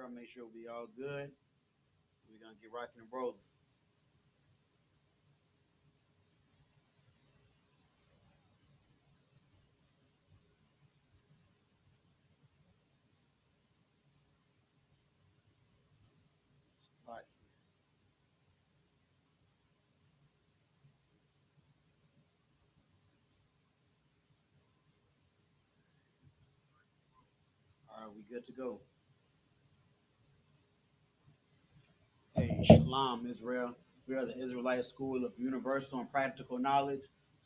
I'll make sure we all good. We're gonna get rocking and rolling. All right. All right, we good to go. Hey, Shalom, Israel. We are the Israelite School of Universal and Practical Knowledge.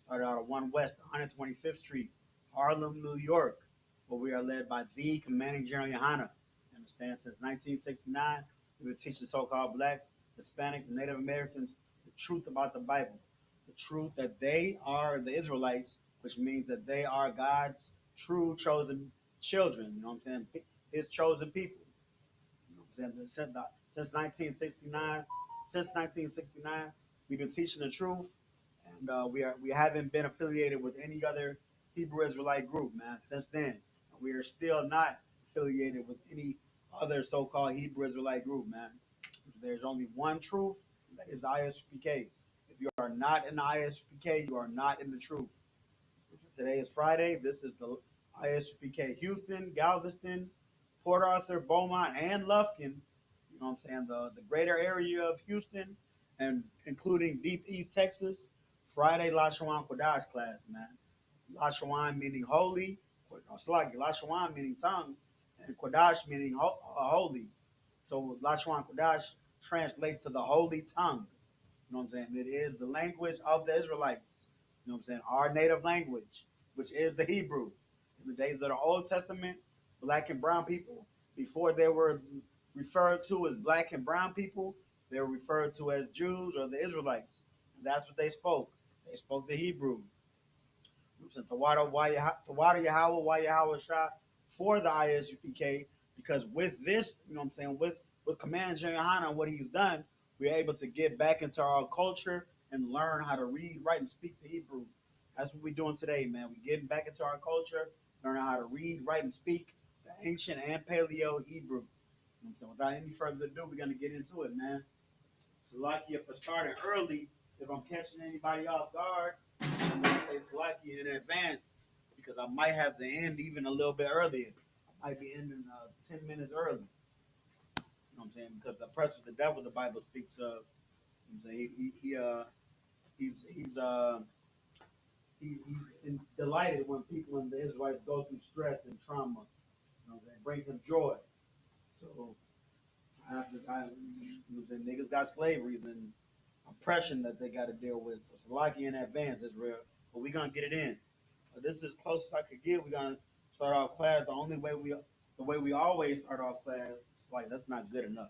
Started out at 1 West 125th Street, Harlem, New York, where we are led by the Commanding General YAHANNA. Understand, since 1969, we've been teaching so-called blacks, Hispanics, and Native Americans the truth about the Bible, the truth that they are the Israelites, which means that they are God's true chosen children. You know what I'm saying? His chosen people. You know what I'm saying? Since 1969, since 1969, we've been teaching the truth, and we haven't been affiliated with any other Hebrew Israelite group, man. Since then, we are still not affiliated with any other so-called Hebrew Israelite group, man. There's only one truth, that is the I.S.U.P.K. If you are not in the I.S.U.P.K, you are not in the truth. Today is Friday. This is the I.S.U.P.K. Houston, Galveston, Port Arthur, Beaumont, and Lufkin. You know what I'm saying? The greater area of Houston and including deep East Texas. Friday Lashawan Qadash class, man. Lashawan meaning holy, Lashawan meaning tongue, and Qadash meaning holy. So Lashawan Qadash translates to the holy tongue. You know what I'm saying? It is the language of the Israelites. You know what I'm saying? Our native language, which is the Hebrew. In the days of the Old Testament, black and brown people, before they were referred to as black and brown people, they were referred to as Jews or the Israelites. And that's what they spoke. They spoke the Hebrew. Tawada Yahweh, Yahweh Shah for the I.S.U.P.K. Because with this, you know what I'm saying, with Command General Hana and what he's done, we're able to get back into our culture and learn how to read, write, and speak the Hebrew. That's what we're doing today, man. We're getting back into our culture, learning how to read, write, and speak the ancient and paleo Hebrew. You know what I'm saying? Without any further ado, we're gonna get into it, man. So lucky if I started early, if I'm catching anybody off guard, I'm gonna say lucky in advance because I might have to end even a little bit earlier. I might be ending 10 minutes early. You know what I'm saying? Because the press of the devil, the Bible speaks of. You know what I'm saying he's he's delighted when people in the Israelites go through stress and trauma. You know what I'm saying? It brings him joy. So you know, the niggas got slaveries and oppression that they got to deal with. So it's lucky in advance, Israel. But we gonna get it in. This is as close as I could get. We're gonna start off class the way we always start off class. It's like that's not good enough.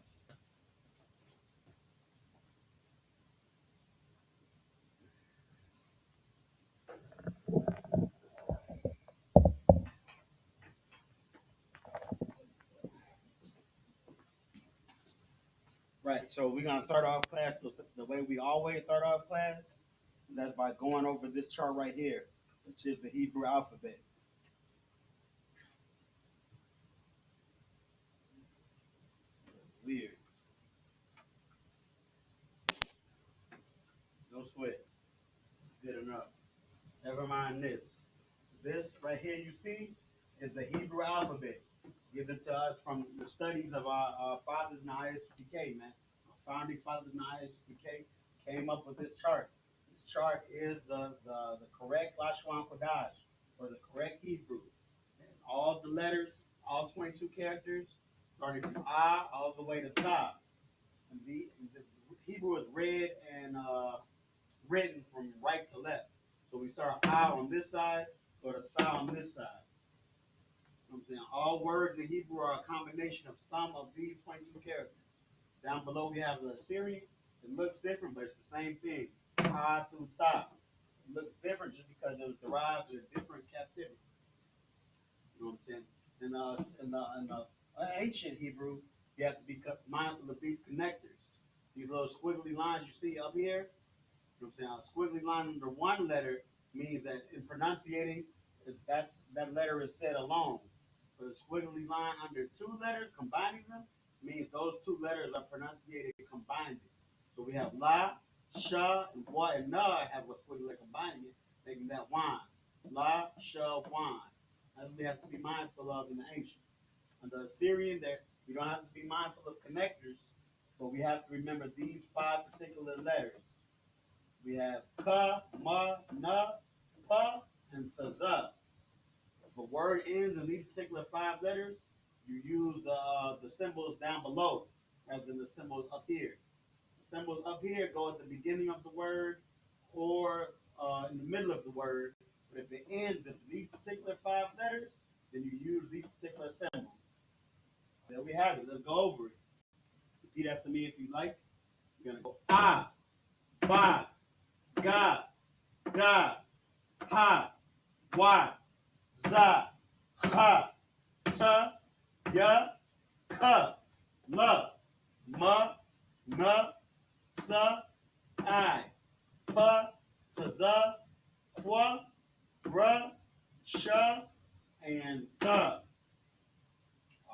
Right. So we're gonna start off class the way we always start off class. And that's by going over this chart right here, which is the Hebrew alphabet. Weird. No sweat. It's good enough. Never mind this. This right here you see is the Hebrew alphabet given to us from the studies of our fathers in the I.S.U.P.K, man. Our founding fathers in the I.S.U.P.K came up with this chart. This chart is the correct Lashawan Kodash, or the correct Hebrew. And all the letters, all 22 characters, starting from I all the way to Ta. And the Hebrew is read and written from right to left. So we start I on this side, or the Ta on this side. You know what I'm saying? All words in Hebrew are a combination of some of these 22 characters. Down below we have the Assyrian. It looks different, but it's the same thing. Ta through Ta. It looks different just because it was derived in a different captivity. You know what I'm saying? In the ancient Hebrew, you have to be mindful of these connectors. These little squiggly lines you see up here. You know what I'm saying? A squiggly line under one letter means that in pronunciating, that letter is said alone. But a squiggly line under two letters, combining them, means those two letters are pronunciated combined. So we have la, sha, and wa and na have what's squiggly combining it, making that wine. La, sha, wine. That's what we have to be mindful of in the ancient. Under Assyrian, there we don't have to be mindful of connectors, but we have to remember these five particular letters. We have ka, ma, na, pa, and saza. If a word ends in these particular five letters, you use the symbols down below rather than the symbols up here. The symbols up here go at the beginning of the word or in the middle of the word. But if it ends in these particular five letters, then you use these particular symbols. There we have it. Let's go over it. Repeat after me if you like. You're gonna go ah, ba, ga, da, ha, wa, za, ha, ta, ya, ka, la, ma, na, sa, I, pa, ta, za, kwa, ra, sha, and ka.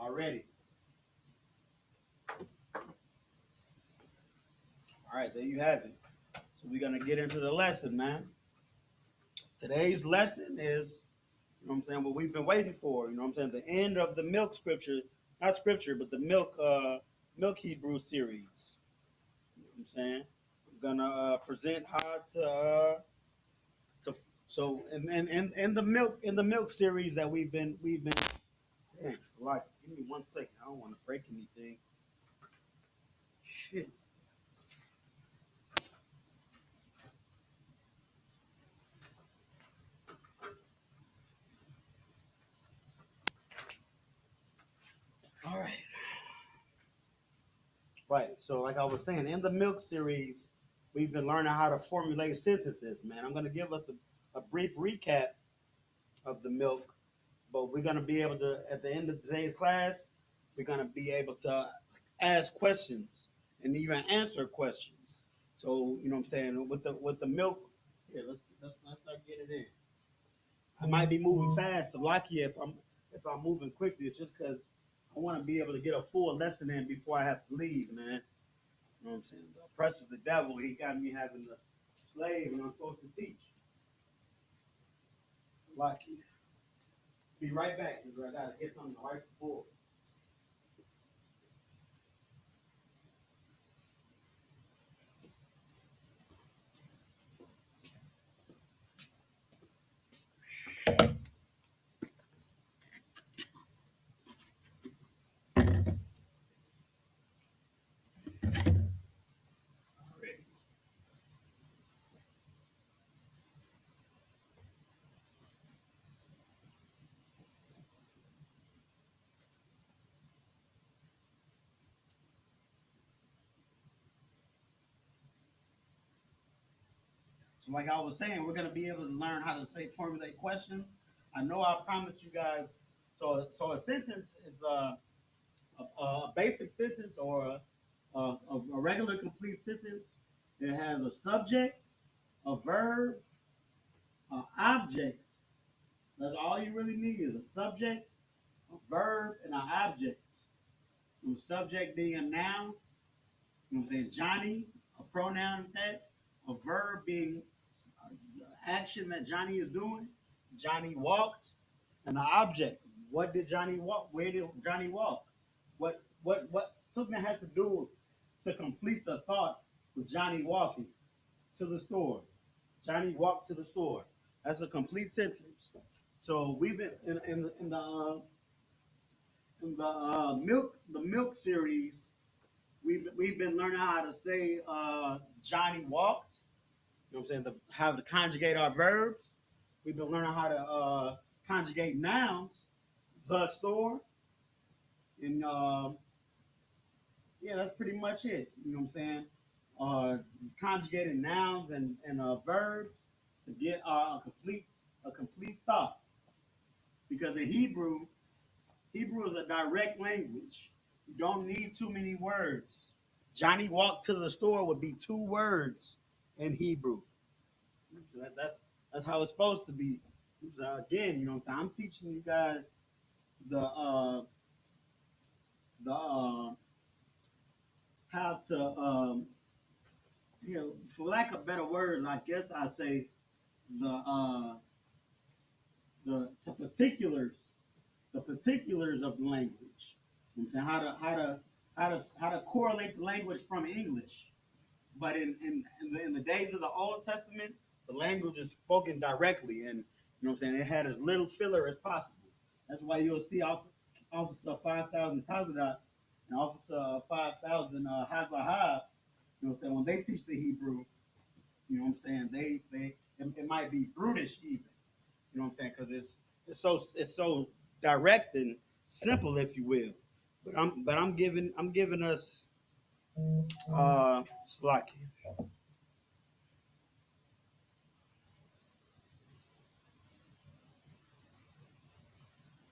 Already. All right, there you have it. So we're gonna get into the lesson, man. Today's lesson is, you know what I'm saying, what we've been waiting for. You know what I'm saying, the end of the milk scripture, not scripture, but the milk Hebrew series. You know what I'm saying? We're gonna present how to so in the milk series that we've been. Damn, it's like, give me 1 second. I don't want to break anything. Shit. All right. Right. So, like I was saying, in the milk series, we've been learning how to formulate sentences, man. I'm going to give us a brief recap of the milk, but we're going to be able to, at the end of today's class, we're going to be able to ask questions and even answer questions. So, you know what I'm saying, with the milk, here, let's start getting it in. I might be moving fast, so lucky if I'm moving quickly, it's just because I want to be able to get a full lesson in before I have to leave, man. You know what I'm saying? The oppressor of the devil, he got me having to slave and I'm supposed to teach. Lucky. Be right back because I got to get something right before. So, like I was saying, we're going to be able to learn how to say formulate questions. I know I promised you guys. So a sentence is a basic sentence or a regular complete sentence. It has a subject, a verb, an object. That's all you really need is a subject, a verb, and an object. The subject being a noun, you know what I'm saying, Johnny, a pronoun that, a verb being action that Johnny is doing. Johnny walked, and the object. What did Johnny walk? Where did Johnny walk? What something has to do to complete the thought with Johnny walking to the store. Johnny walked to the store. That's a complete sentence. So we've been in the milk series. We've been learning how to say Johnny walked. You know what I'm saying? How to conjugate our verbs. We've been learning how to conjugate nouns. The store. And yeah, that's pretty much it. You know what I'm saying? Conjugating nouns and verbs to get a complete thought. Because in Hebrew is a direct language. You don't need too many words. Johnny walked to the store would be 2 words in Hebrew. So that's how it's supposed to be. So again, you know, I'm teaching you guys the how to for lack of better word, I guess I say the the particulars, the particulars of the language. You know what I'm saying how to correlate the language from English. But in the days of the Old Testament, the language is spoken directly, and you know what I'm saying. It had as little filler as possible. That's why you'll see Officer 5,000 Tazadat and Officer 5,000 Hazahab. You know what I'm saying. When they teach the Hebrew, you know what I'm saying. It might be brutish even. You know what I'm saying, because it's so direct and simple, if you will. But I'm giving us Slocky.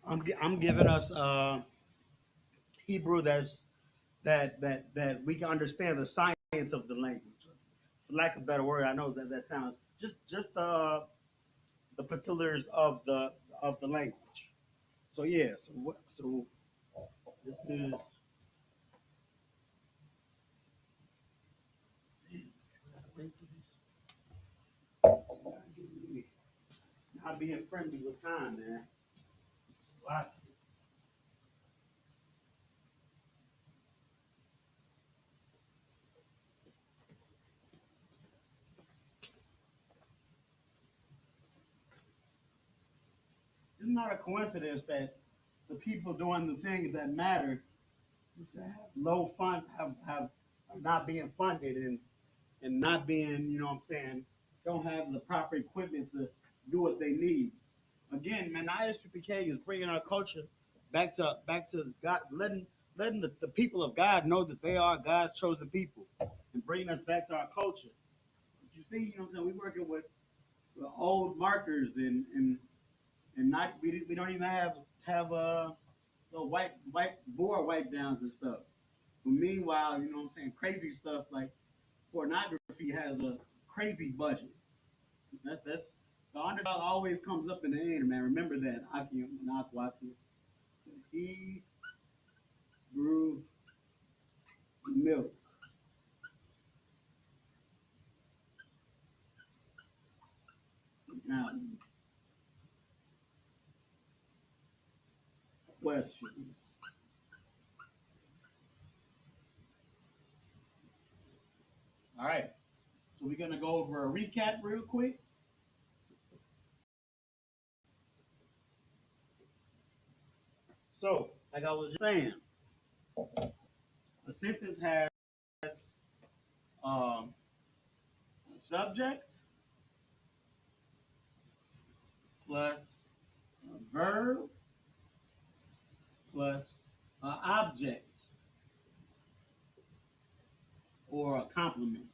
I'm giving us Hebrew that we can understand the science of the language. For lack of a better word, I know that sounds just the particulars of the language. So yeah, so this is not being friendly with time, man. Wow. It's not a coincidence that the people doing the things that matter have low fund have are not being funded and not being, you know what I'm saying, don't have the proper equipment to do what they need. Again, man, I.S.U.P.K is bringing our culture back to God, letting the people of God know that they are God's chosen people, and bringing us back to our culture. But you see, you know what I'm saying, we working with old markers and not we don't even have little white board wipe downs and stuff. But meanwhile, you know what I'm saying, crazy stuff like pornography has a crazy budget. That's the underdog always comes up in the end, man. Remember that. Aki and Akwaki. He grew milk. Now, questions. All right. So we're gonna go over a recap real quick. So, like I was just saying, a sentence has um, a subject plus a verb plus an object or a complement.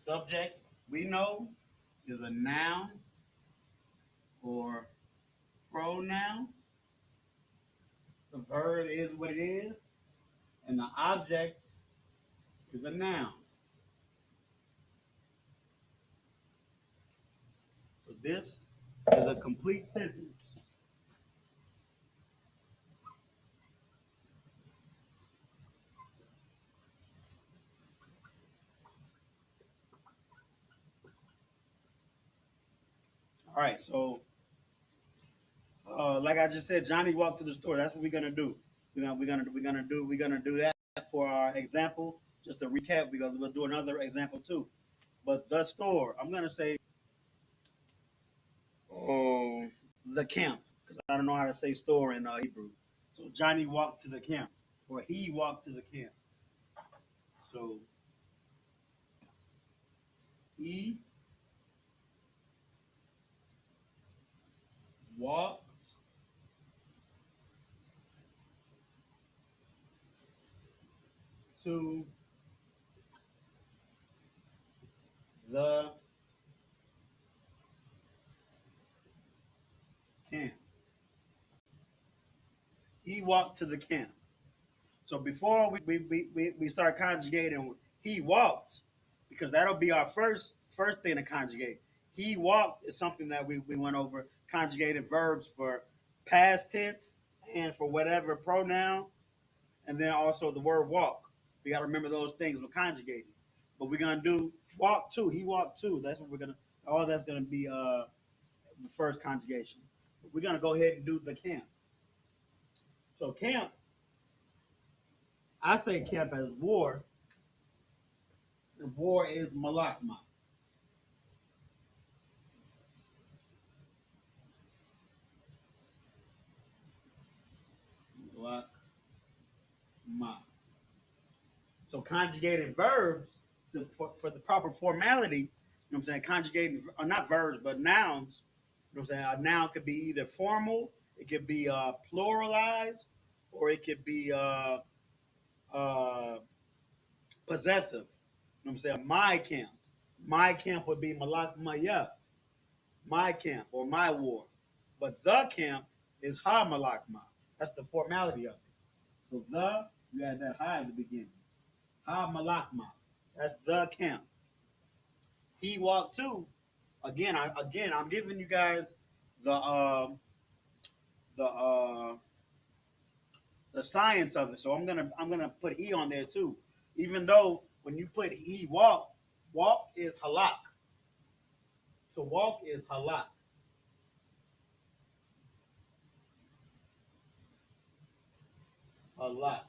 Subject, we know, is a noun or pronoun. The verb is what it is, and the object is a noun. So this is a complete sentence. All right, so like I just said, Johnny walked to the store. That's what we're gonna do. We're gonna do that for our example. Just to recap, because we'll do another example too. But the store, I'm gonna say oh, the camp, because I don't know how to say store in Hebrew. So Johnny walked to the camp, or he walked to the camp. So he walked to the camp. He walked to the camp. So before we start conjugating, he walked, because that'll be our first thing to conjugate. He walked is something that we went over. Conjugated verbs for past tense and for whatever pronoun, and then also the word walk. We got to remember those things with conjugated. But we're gonna do walk too. He walked too. That's what we're gonna. All that's gonna be the first conjugation. We're gonna go ahead and do the camp. So camp, I say camp as war. The war is malakma. Malakma. So conjugated verbs for the proper formality, you know what I'm saying? Conjugated, or not verbs, but nouns. You know what I'm saying? A noun could be either formal, it could be pluralized, or it could be uh, possessive. You know what I'm saying? My camp. My camp would be Malak Maya, my camp or my war. But the camp is Ha Malakma. That's the formality of it. So the, you had that ha at the beginning. Ha Malakma. That's the camp. He walked too. Again, I'm giving you guys the the the science of it. So I'm gonna put he on there too. Even though when you put he walk, walk is halak. So walk is halak. Halak.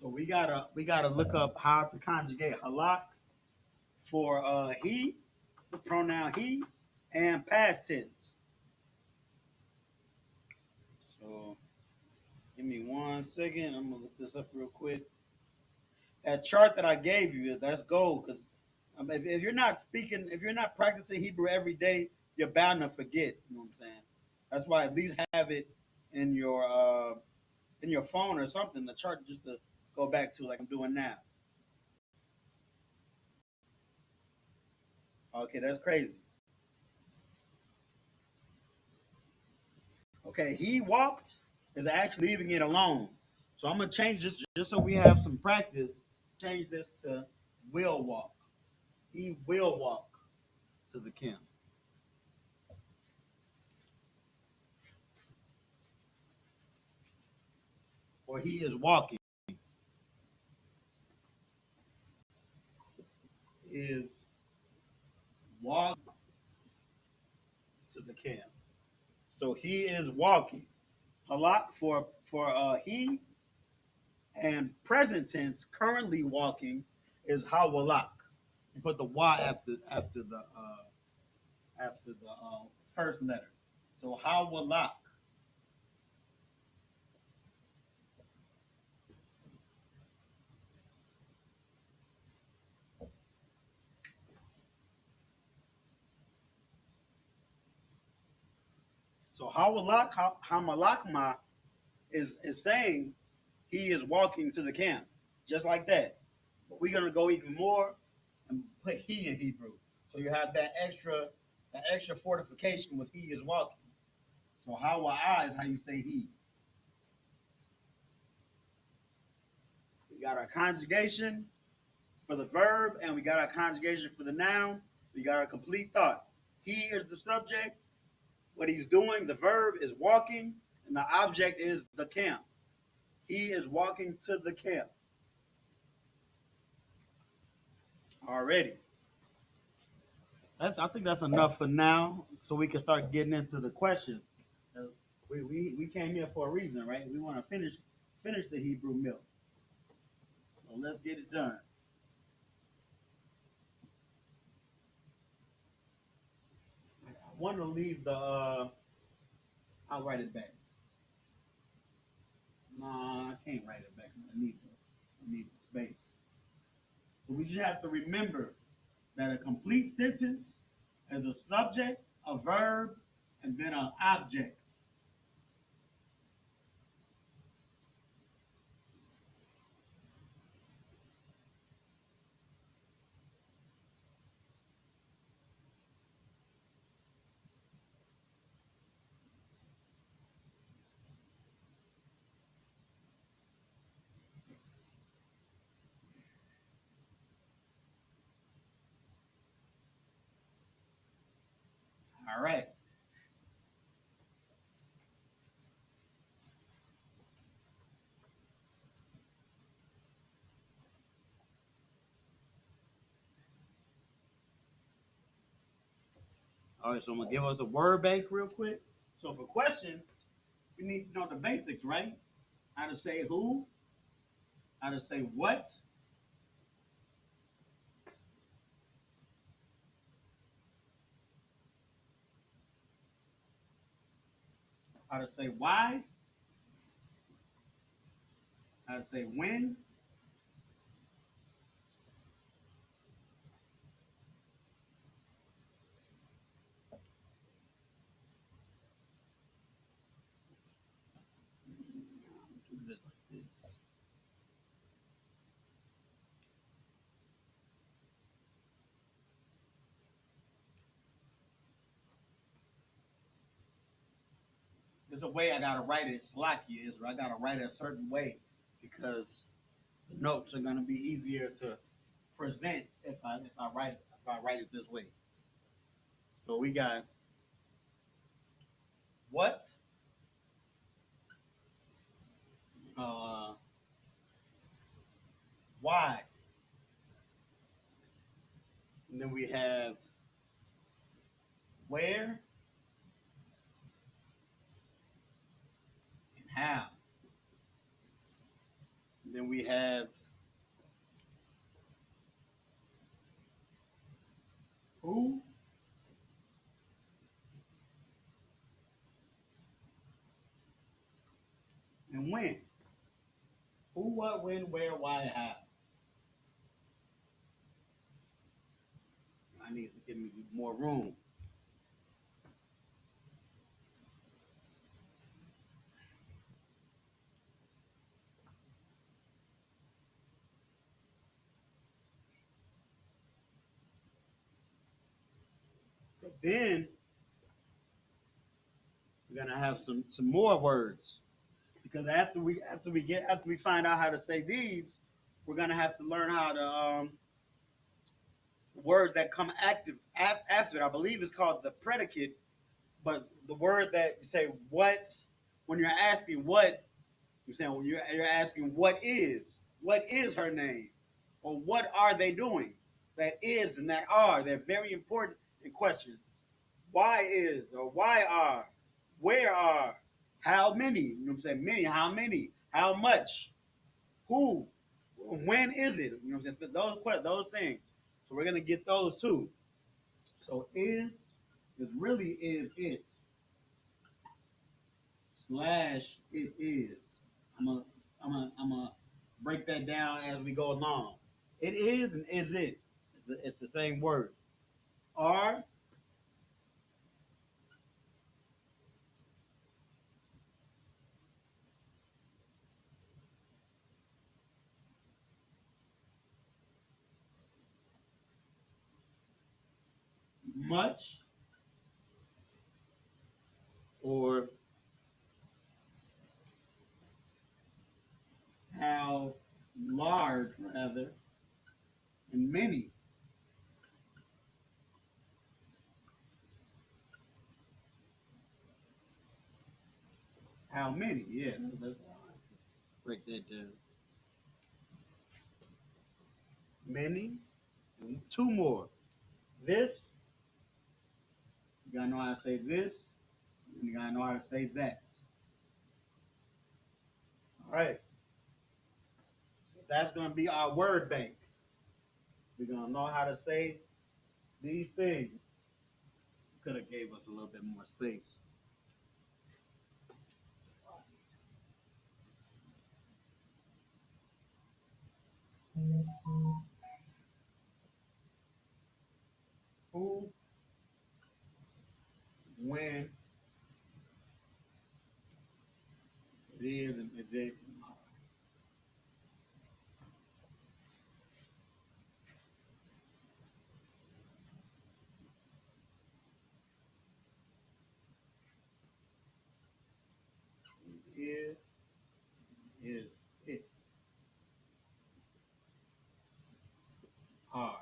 So we gotta look up how to conjugate halak for he, the pronoun he, and past tense. So give me 1 second. I'm gonna look this up real quick. That chart that I gave you, that's gold. Because if you're not speaking, if you're not practicing Hebrew every day, you're bound to forget. You know what I'm saying? That's why at least have it in your phone or something. The chart just to go back to like I'm doing now. Okay, that's crazy. Okay, he walked is actually leaving it alone. So I'm gonna change this just so we have some practice. Change this to will walk. He will walk to the camp, or he is walking. Is walk to the camp. So he is walking. Halak for he, and present tense currently walking is hawalak. You put the y after the first letter. So hawalak. So hawalak hamalakma is saying he is walking to the camp, just like that. But we're gonna go even more and put he in Hebrew. So you have that extra fortification with he is walking. So hawa is how you say he. We got our conjugation for the verb and we got our conjugation for the noun. We got our complete thought. He is the subject. What he's doing, the verb is walking, and the object is the camp. He is walking to the camp already. I think that's enough for now, so we can start getting into the questions. We came here for a reason, right? We want to finish the Hebrew milk. So let's get it done. I want to leave the. I'll write it back. Nah, I can't write it back. I need the space. So we just have to remember that a complete sentence is a subject, a verb, and then an object. All right. All right, so I'm gonna give us a word bank real quick. So for questions, we need to know the basics, right? How to say who, how to say what, how to say why, how to say when, do this like this. There's a way I gotta write it. It's blocky, is I gotta write it a certain way because the notes are gonna be easier to present if I write it this way. So we got what, uh, why, and then we have where and how. And then we have who and when. Who, what, when, where, why, how. I need to give me more room. But then we're gonna have some more words because after we find out how to say these, we're gonna have to learn how to words that come active after it. I believe it's called the predicate, but the word that you say what when you're asking what you're saying well, you're asking what is her name or what are they doing? That is and that are they're very important in questions. Why is or why are? Where are? How many? You know what I'm saying? Many. How many? How much? Who? When is it? You know what I'm saying? Those things. So we're gonna get those too. So is really is it slash it is. I'm gonna I'm gonna break that down as we go along. It is and is it. It's the same word. Are much or how large rather and many. How many? Yeah, let's break that down. Many. And two more. This. You gotta know how to say this. And you gotta know how to say that. All right. So that's gonna be our word bank. We're gonna know how to say these things. Could have gave us a little bit more space. Who, when, it is, and is it. Is, is, it, are.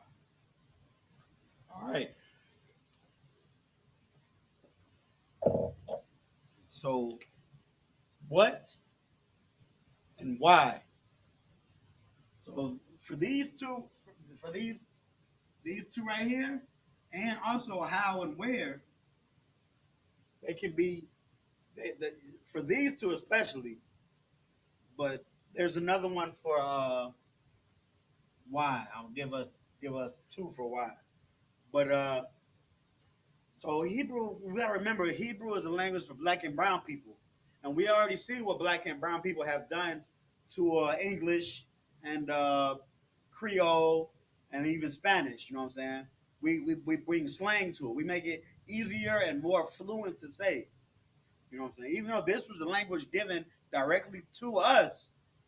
All right. So what and why? So for these two, for these two right here, and also how and where they can be, they, for these two especially. But there's another one for why. I'll give us two for why. But so Hebrew, we gotta remember Hebrew is a language for black and brown people, and we already see what black and brown people have done to English and Creole and even Spanish. You know what I'm saying? We bring slang to it. We make it easier and more fluent to say. You know what I'm saying? Even though this was a language given directly to us,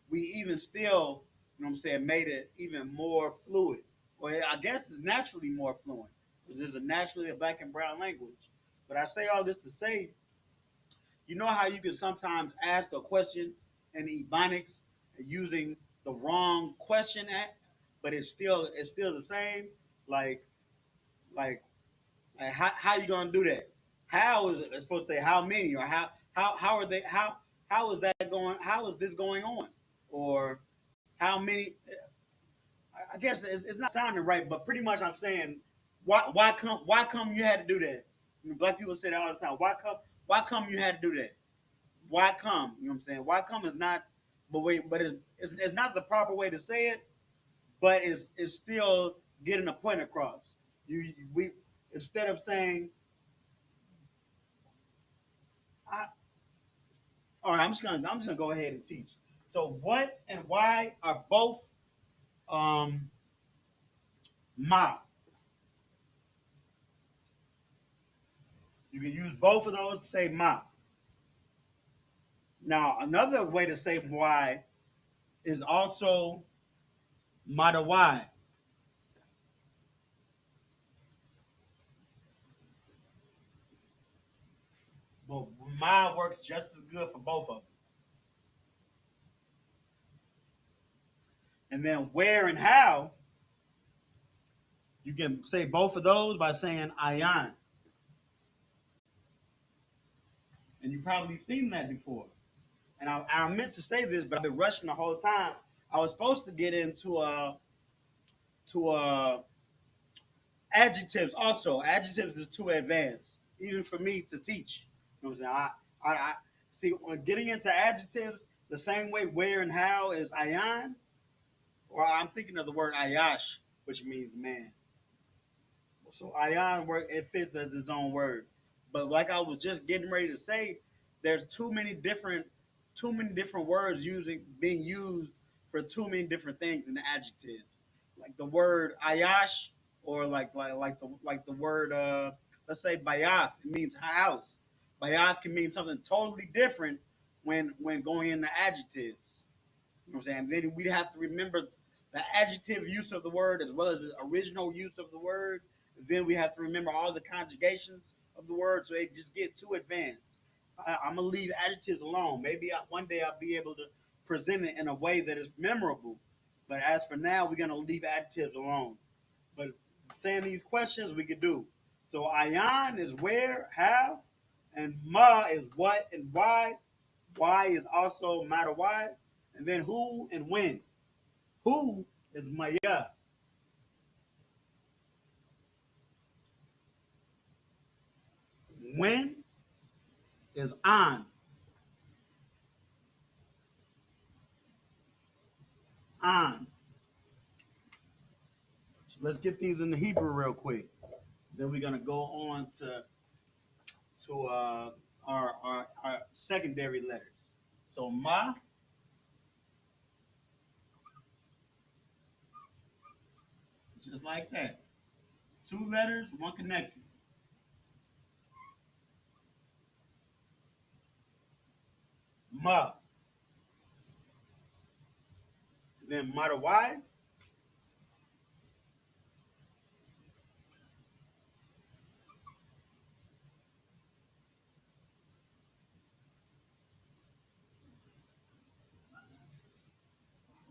we even still, you know what I'm saying, made it even more fluid. Well, I guess it's naturally more fluent because it's naturally a black and brown language. But I say all this to say, you know how you can sometimes ask a question in Ebonics using the wrong question at, but it's still the same. Like like how you gonna do that? How is it it's supposed to say how many or how are they how is that going? How is this going on? Or how many? I guess it's not sounding right, but pretty much I'm saying why come you had to do that? You know, black people say that all the time. Why come you had to do that? Why come? You know what I'm saying? Why come is not but it's not the proper way to say it, but it's still getting a point across. We instead of saying I, all right, I'm just gonna go ahead and teach. So what and why are both um ma? You can use both of those to say ma. Now another way to say why is also mata why. But ma works just as good for both of them. And then where and how, you can say both of those by saying ayan. And you've probably seen that before. And I meant to say this, but I've been rushing the whole time. I was supposed to get into to adjectives also. Adjectives is too advanced, even for me to teach. You know what I'm saying? I see when getting into adjectives the same way where and how is ayan, or I'm thinking of the word ayash, which means man. So ayan work it fits as its own word. But like I was just getting ready to say, there's too many different words using being used for too many different things in the adjectives. Like the word ayash or like the word let's say bayath, it means house. Bayath can mean something totally different when going into adjectives. You know what I'm saying? Then we'd have to remember the adjective use of the word as well as the original use of the word. Then we have to remember all the conjugations of the word, so it just get too advanced. I'm gonna leave adjectives alone. Maybe one day I'll be able to present it in a way that is memorable. But as for now, we're gonna leave adjectives alone. But saying these questions we could do. So ayan is where, how, and ma is what and why. Why is also matter why, and then who and when. Who is maya. When is on. On. So let's get these in the Hebrew real quick. Then we're gonna go on to our secondary letters. So ma, just like that. Two letters, one connection. Ma. Then matter why,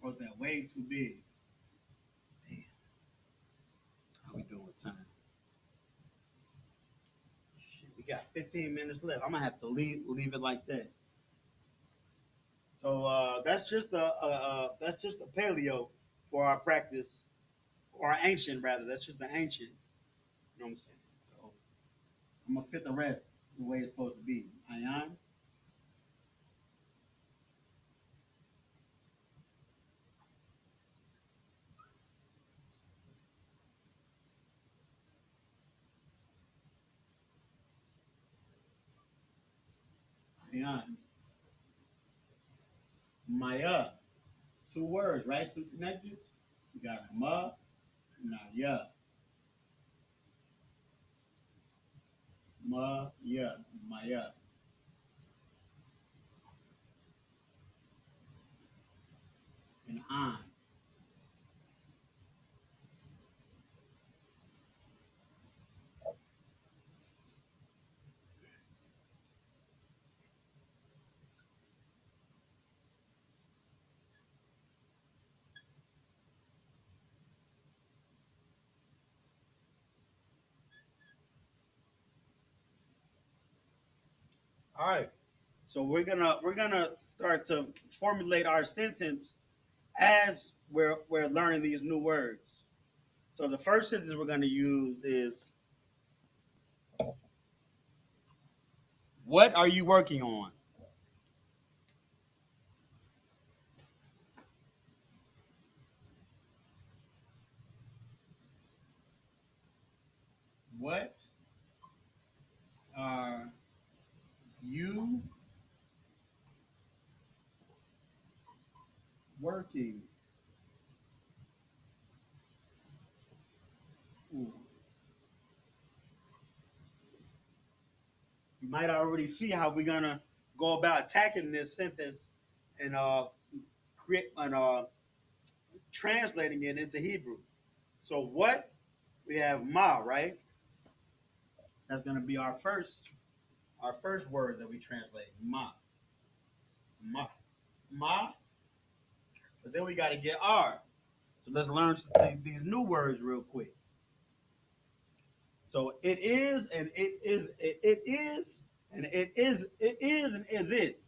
wrote that way too big. Damn, how we doing with time? Shit, got 15 minutes left. I'm gonna have to leave it like that. So that's just a paleo for our practice, or our ancient rather. That's just the ancient. You know what I'm saying? So I'm gonna fit the rest the way it's supposed to be. Ayan, ayan, maya. Two words, right? Two connected. You got ma, now ya, ma ya, maya. And on. All right. So we're gonna start to formulate our sentence as we're learning these new words. So the first sentence we're gonna use is, what are you working on? What are you working? Ooh. You might already see how we're gonna go about attacking this sentence and create and translating it into Hebrew. So what, we have ma, right? That's gonna be our first word that we translate, ma, ma, ma. But then we got to get r. So let's learn these new words real quick. So it is and it is and it is and is it.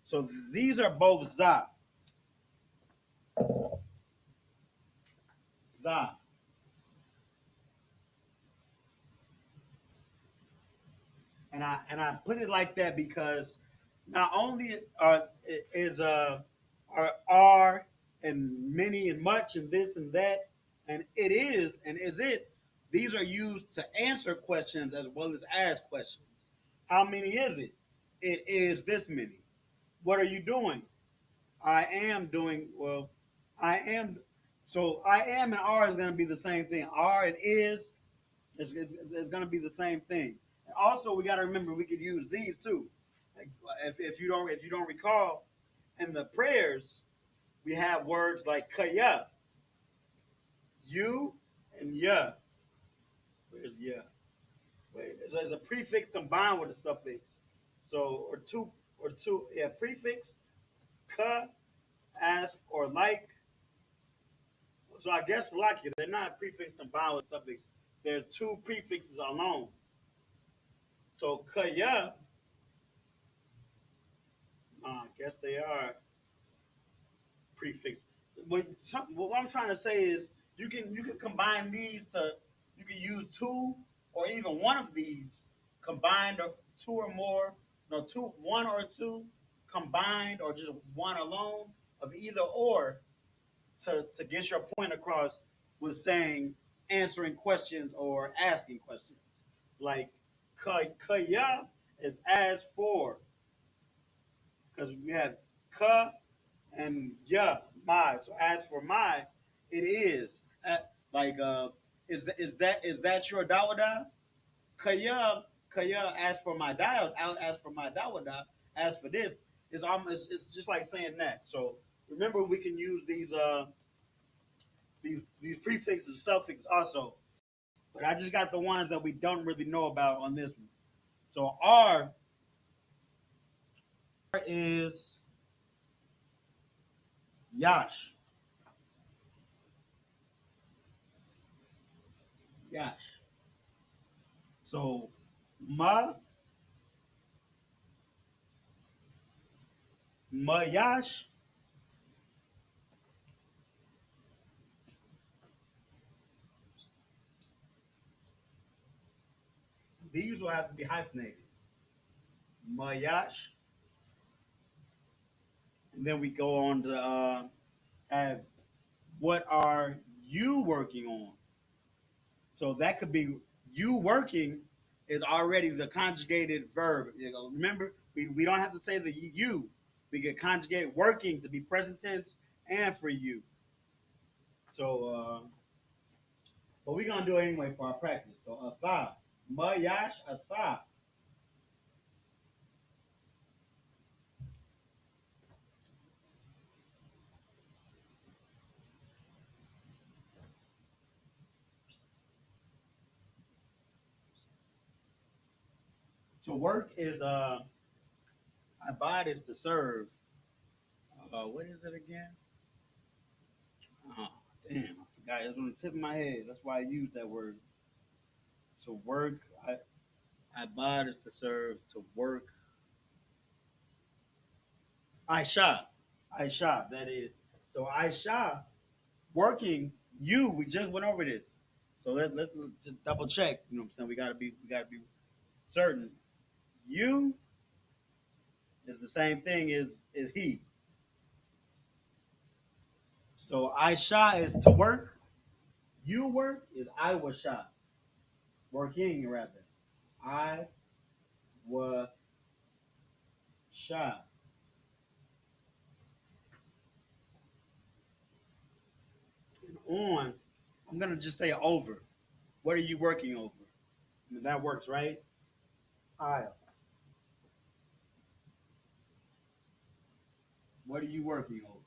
So these are both za. And I put it like that because not only is are and many and much and this and that, and it is and is it. These are used to answer questions as well as ask questions. How many is it? It is this many. What are you doing? I am doing well. I am. So I am and are is going to be the same thing. Are and is going to be the same thing. And also, we got to remember we could use these too. Like, if you don't recall, in the prayers we have words like kaya, you, and ya. Where's ya? Wait, so there's a prefix combined with a suffix. So or two, yeah, prefix ka, as, or like. So I guess like it, they're not prefix combined with suffix. They're two prefixes alone. So kaya, I guess they are prefix. So what I'm trying to say is you can combine these to, you can use two or even one of these combined, or two or more, no, two, one or two combined, or just one alone, of either or, to get your point across with saying, answering questions or asking questions. Like kaya is as for, because we have ka and yeah, my. So as for my, it is like is that your dawada? Kaya. As for my dial, as for my dawada, as for this, it's just like saying that. So remember, we can use these prefixes and suffixes also. But I just got the ones that we don't really know about on this one. So R is Yash. Yash. So Ma, Mayash. These will have to be hyphenated. Mayash. And then we go on to have what are you working on? So that could be you working is already the conjugated verb. You know, remember, we don't have to say the you. We can conjugate working to be present tense and for you. So, but we're gonna do it anyway for our practice. So, asa, mayash asa. To work is abad is to serve. What is it again? Oh, damn, I forgot. It's on the tip of my head. That's why I use that word. To work, abad is to serve. To work, Aisha. Aisha, that is. So Aisha, working, you, we just went over this. So let's just double check. You know what I'm saying? We gotta be certain. You is the same thing as he. So Aisha is to work. You work is I was shot. Working rather. I was shot. And on, I'm gonna just say over. What are you working over? I mean, that works, right? I. What are you working over?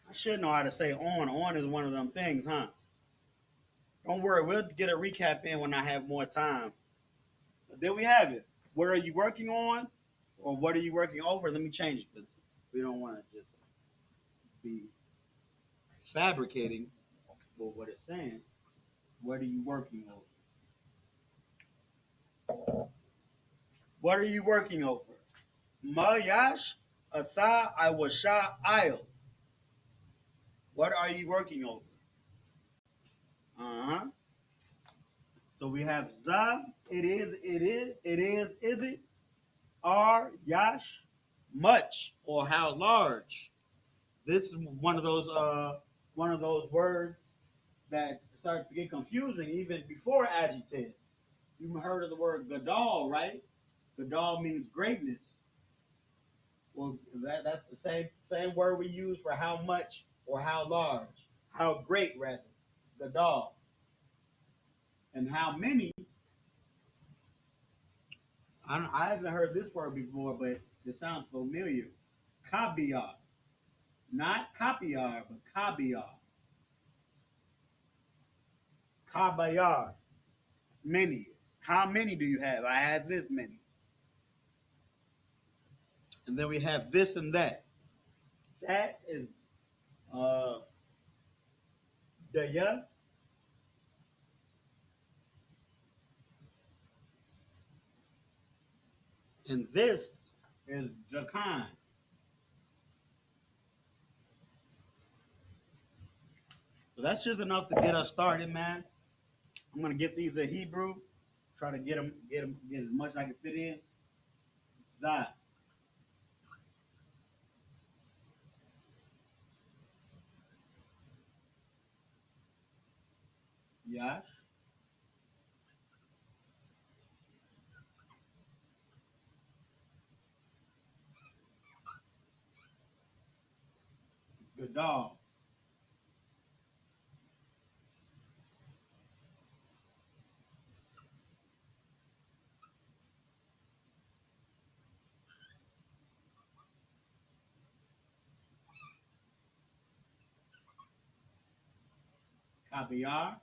I should know how to say on. On is one of them things, huh? Don't worry, we'll get a recap in when I have more time. But there we have it. What are you working on? Or what are you working over? Let me change it because we don't want to just be fabricating what it's saying. What are you working over? What are you working over? Mayash Atha Iwasha Isle. What are you working over? Uh-huh. So we have Za, is it, are, Yash, much, or how large. This is one of those words that starts to get confusing even before adjectives. You've heard of the word gadol, right? Gadol means greatness. Well, that's the same word we use for how much or how large, how great rather. Gadol. And how many? I haven't heard this word before, but it sounds familiar. Kabiyar. Not copyar, but kabiyar. Kabayar. Many. How many do you have? I have this many. And then we have this and that. That is uh daya, and this is jakan. So that's just enough to get us started, man. I'm gonna get these in Hebrew. Try to get as much as I can fit in. Zah, Yash, Gadal, Kabiyar,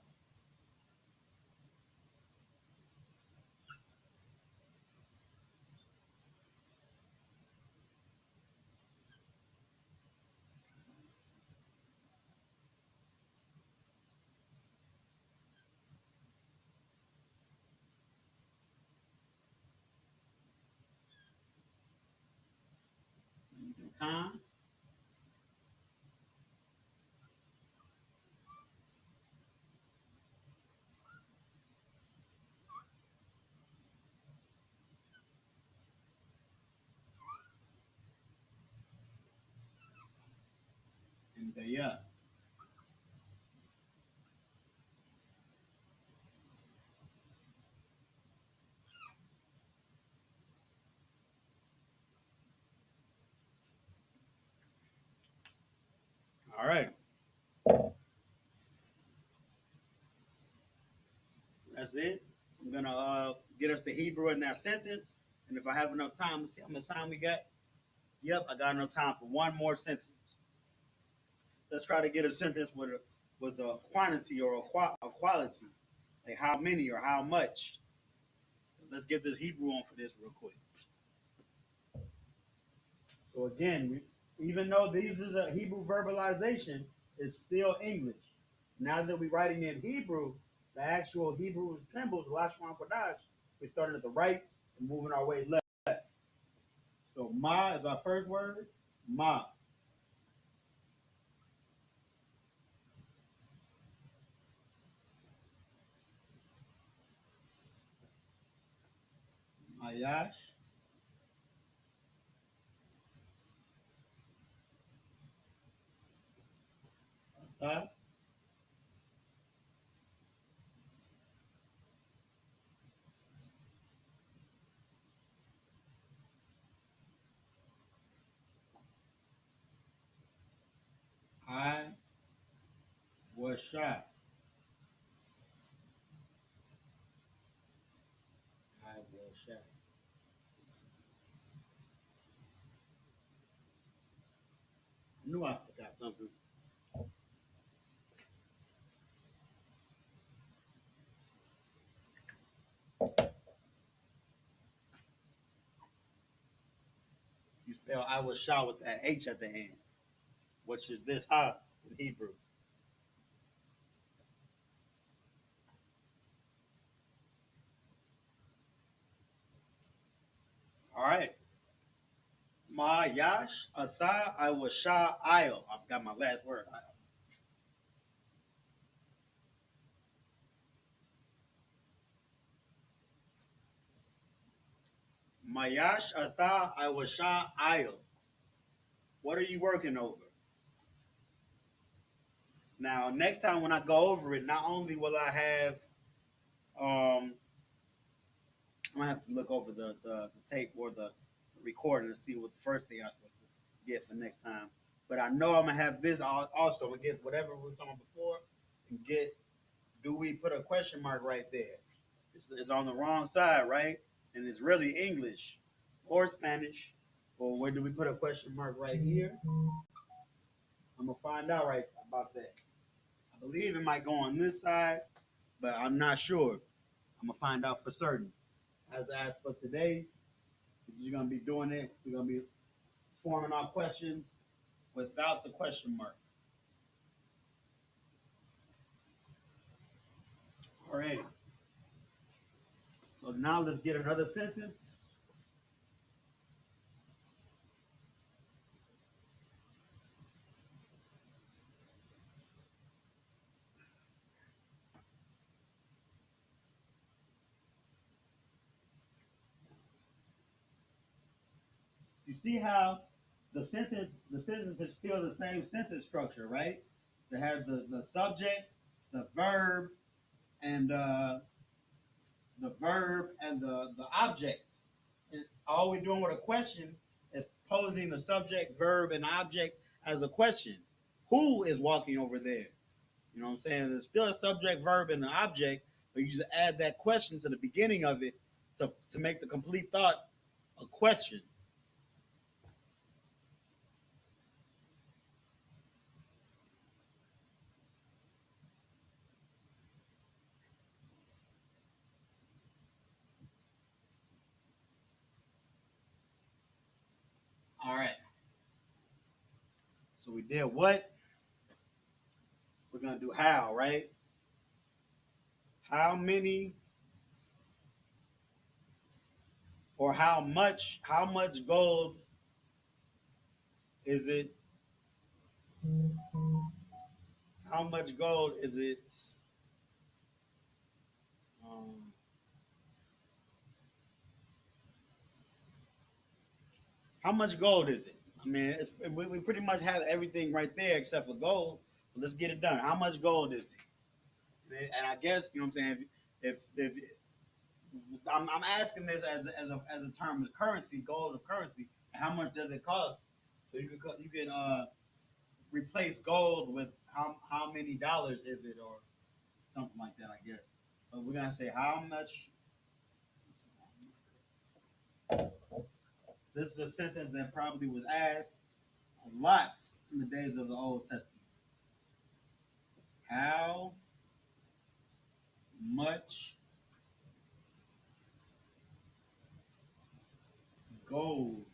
Yeah. All right. That's it. I'm gonna get us the Hebrew in that sentence, and if I have enough time, let's see how much time we got. Yep, I got enough time for one more sentence. Let's try to get a sentence with a quantity or a quality, like how many or how much. Let's get this Hebrew on for this real quick. So again, even though these is a Hebrew verbalization, it's still English. Now that we're writing in Hebrew, the actual Hebrew symbols, Lashawan Qadash, we're starting at the right and moving our way left. So ma is our first word. Ma. Mayash. Ata. I was shot. I was shot. I knew I forgot something. You spell I was shot with that H at the end, which is this ha in Hebrew. All right. Ma yash ata I was sha ayo. I've got my last word. Mayash ata I was sha ayo. What are you working over? Now, next time when I go over it, not only will I have I'm gonna have to look over the tape or the recording to see what the first thing I'm supposed to get for next time. But I know I'm gonna have this also. I'm gonna get whatever we were talking about before and get. Do we put a question mark right there? It's on the wrong side, right? And it's really English or Spanish. Or where do we put a question mark right here? I'm gonna find out right about that. I believe it might go on this side, but I'm not sure. I'm gonna find out for certain. As for today, you're gonna be doing it. We're gonna be forming our questions without the question mark. All right. So now let's get another sentence. You see how the sentence is still the same sentence structure, right? It has the subject, the verb, and the object. And all we're doing with a question is posing the subject, verb, and object as a question. Who is walking over there? You know what I'm saying? There's still a subject, verb, and an object, but you just add that question to the beginning of it to make the complete thought a question. All right. So we did what? We're gonna do how, right? How many or how much gold is it? How much gold is it? Um, how much gold is it? I mean, we pretty much have everything right there except for gold. But let's get it done. How much gold is it? And I guess you know what I'm saying. If I'm asking this as a term of currency, gold of currency, and how much does it cost? So you can replace gold with how many dollars is it or something like that, I guess. But we're gonna say how much. This is a sentence that probably was asked a lot in the days of the Old Testament. How much gold?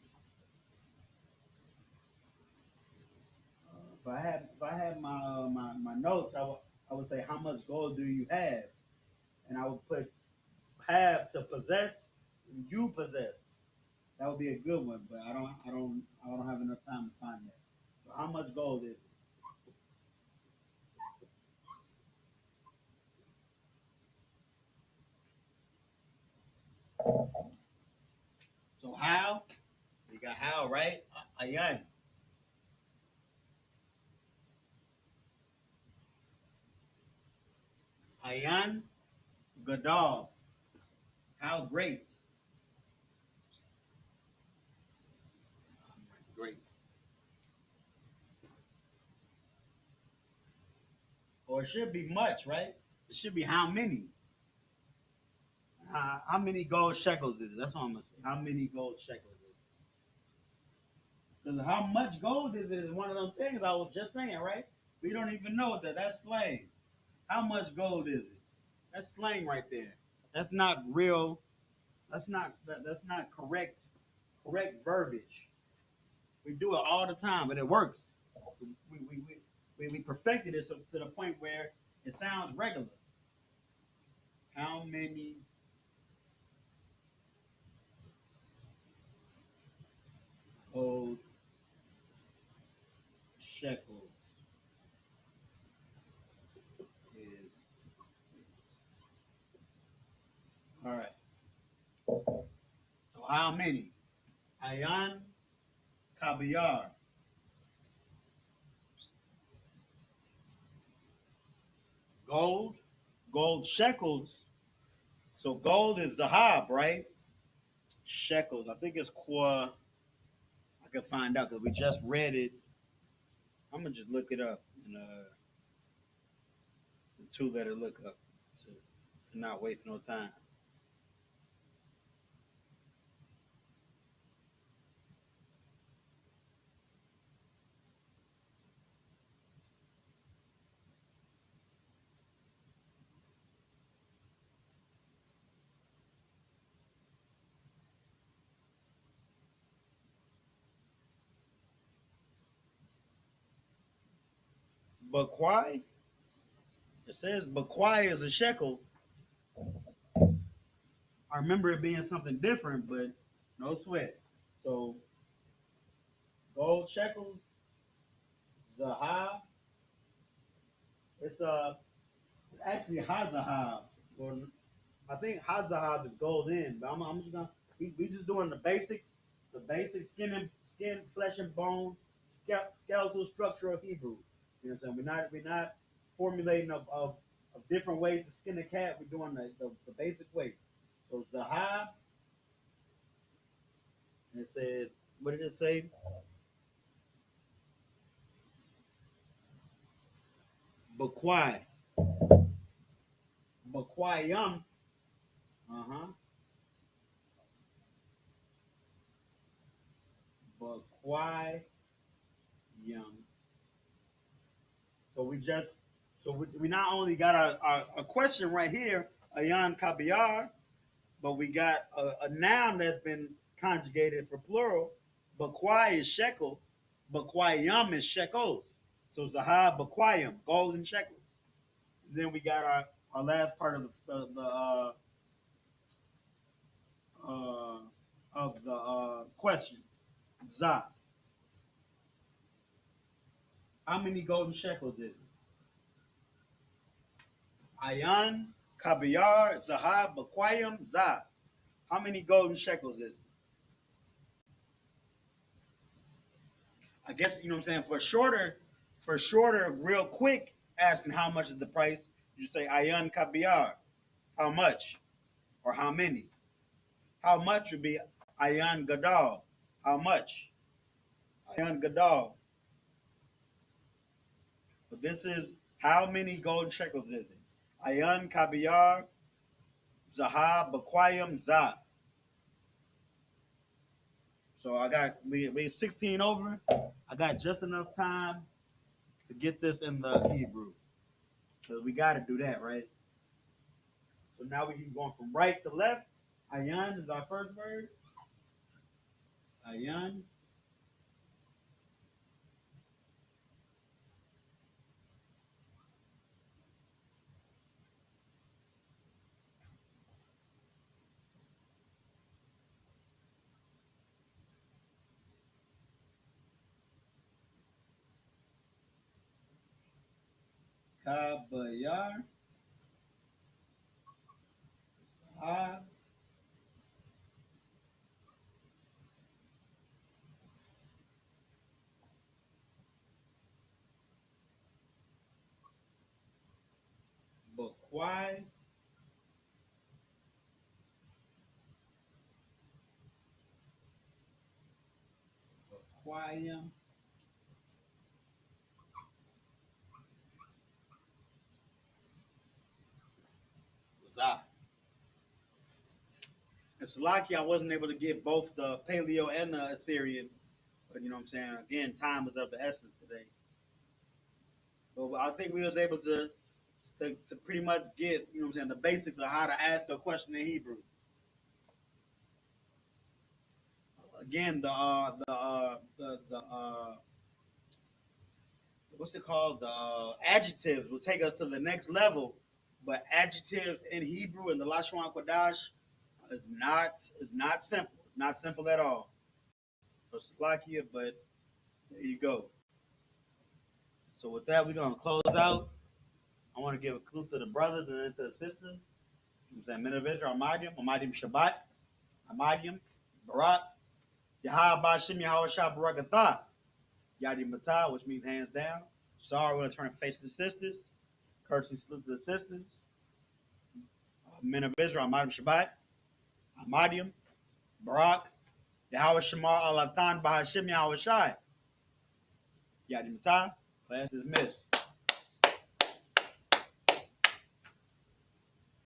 If I had my notes, I would say how much gold do you have, and I would put have to possess, you possess. That would be a good one, but I don't have enough time to find that. So how much gold is it? So how? You got how right? Ayan. Ayan Gadal. How great? Great. Or it should be much, right? It should be how many? How many gold shekels is it? That's what I'm gonna say. How many gold shekels is it? Because how much gold is it is one of those things I was just saying, right? We don't even know that. That's slang. How much gold is it? That's slang right there. That's not real. That's not correct verbiage. We do it all the time, but it works. We perfected it to the point where it sounds regular. How many gold shekels is all right? So how many? Ayan Kabiyar. Gold, gold shekels. So gold is zahab, right? Shekels. I think it's qua. I can find out because we just read it. I'm gonna just look it up in the two-letter lookup to not waste no time. But Kwai, it says Bakwai is a shekel. I remember it being something different, but no sweat. So gold shekels, zahab. It's actually hazahab. Or I think hazahab is gold in, but I'm just gonna we just doing the basic skin, flesh and bone, skeletal structure of Hebrew. You know what I'm saying? We're not formulating of different ways to skin a cat. We're doing the basic way. So zahab, and it says, what did it say? Bakwai. Bakwayam. Uh-huh. Bakwayam. So we not only got a question right here, Ayan Kabiyar, but we got a noun that's been conjugated for plural. Bakwai is shekel, Bakwayam is shekels. So Zahab Bakwayam, golden shekels. Then we got our last part of uh, the question. Zah. How many golden shekels is it? Ayan, Kabiyar, Zahab, Bakwayam, Zah. How many golden shekels is it? I guess you know what I'm saying. For shorter, real quick, asking how much is the price. You say ayan kabiyar, how much or how many. How much would be ayan gadal, how much ayan gadal. But this is how many gold shekels is it? Ayan kabiyar zaha bakwayam za. So I got we 16 over. I got just enough time to get this in the Hebrew. So we got to do that, right? So now we keep going from right to left. Ayan is our first word. Ayan. Kabayar. Ha. Bakwai. Bakwayam. Za. It's lucky I wasn't able to get both the Paleo and the Assyrian. But you know what I'm saying? Again, time is of the essence today. But I think we was able to pretty much get, you know what I'm saying, the basics of how to ask a question in Hebrew. Again, the what's it called? The adjectives will take us to the next level. But adjectives in Hebrew and the Lashawan Qadash is not simple. It's not simple at all. So it's lucky, but there you go. So with that, we're gonna close out. I want to give a clue to the brothers and then to the sisters. You know what I'm saying, men of Israel, Amadim Shabbat, Amadim, Barak, Yahweh Bashim Yahweh Shah Barakatah, Yadi Matah, which means hands down. Sorry, we're gonna turn and face the sisters. Courtesy salute to the sisters. Men of Israel, Amadim Shabbat, Amadim, Barak, Yahweh Shamar Alatan Bahashim Yahweh Shai. Yadi Matah, class dismissed.